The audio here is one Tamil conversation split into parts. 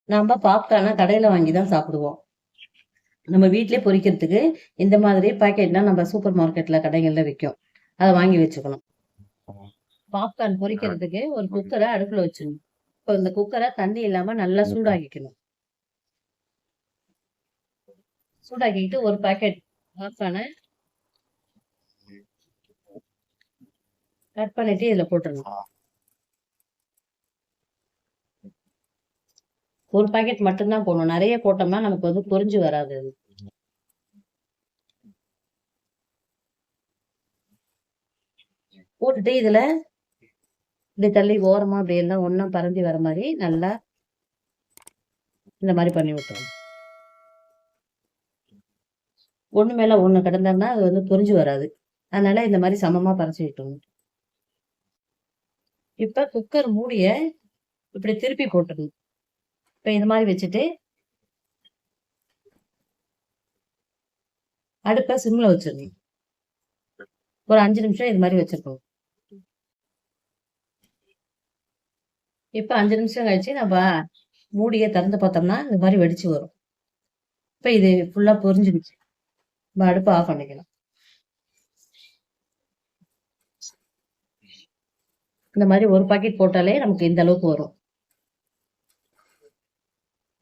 நாம பாப்கார்ன கடையில வாங்கி தான் சாப்பிடுவோம். நம்ம வீட்லயே பொரிக்கிறதுக்கு இந்த மாதிரி பாக்கெட்லாம் நம்ம சூப்பர் மார்க்கெட்ல கடைகள்ல விக்கும். அத வாங்கி வச்சுக்கணும். பாப்கார்ன் பொரிக்கிறதுக்கு ஒரு குக்கர அடுப்புல வச்சிடணும். இப்போ இந்த குக்கர தண்ணி இல்லாம நல்லா சூடாக்கிக்கணும். சூடாக்கிட்டு ஒரு பாக்கெட் பாப்கார்ன கட் பண்ணிட்டு இதுல போட்டுறணும். ஒரு பாக்கெட் மட்டும்தான் போடணும். நிறைய போட்டோம்னா நமக்கு வந்து பொரிஞ்சு வராது அது. போட்டுட்டு இதுல இப்படி தள்ளி ஓரமா அப்படி எல்லாம் ஒண்ணா பரந்தி வர மாதிரி நல்லா இந்த மாதிரி பண்ணி விட்டுறணும். ஒண்ணு மேல ஒண்ணு கிடந்தோம்னா அது வந்து பொரிஞ்சு வராது. அதனால இந்த மாதிரி சமமா பறிச்சு விட்டுறணும். இப்ப குக்கர் மூடிய இப்படி திருப்பி போட்டுடணும். இப்ப இந்த மாதிரி வச்சுட்டு அடுப்ப சிம்ல வச்சிடணும். ஒரு 5 நிமிஷம் இது மாதிரி வச்சிருக்கோம். இப்ப 5 நிமிஷம் கழிச்சு நம்ம மூடிய திறந்து பார்த்தோம்னா இந்த மாதிரி வெடிச்சு வரும். இப்ப இது ஃபுல்லா பொரிஞ்சிடுச்சு. நம்ம அடுப்பை ஆஃப் பண்ணிக்கலாம். இந்த மாதிரி ஒரு பாக்கெட் போட்டாலே நமக்கு இந்த அளவுக்கு வரும்.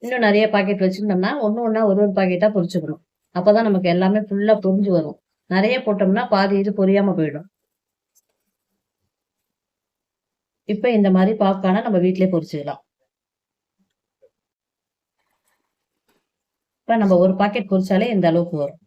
இன்னும் நிறைய பாக்கெட் வச்சிருந்தோம்னா ஒண்ணு ஒரு பாக்கெட்டா பொரிச்சுக்கணும். அப்பதான் நமக்கு எல்லாமே ஃபுல்லா பொரிஞ்சு வரும். நிறைய போட்டோம்னா பாதி இது பொரியாம போயிடும். இப்ப இந்த மாதிரி பாப்கார்னை நம்ம வீட்டிலேயே பொரிச்சுக்கலாம். இப்ப நம்ம ஒரு பாக்கெட் பொரிச்சாலே இந்த அளவுக்கு வரும்.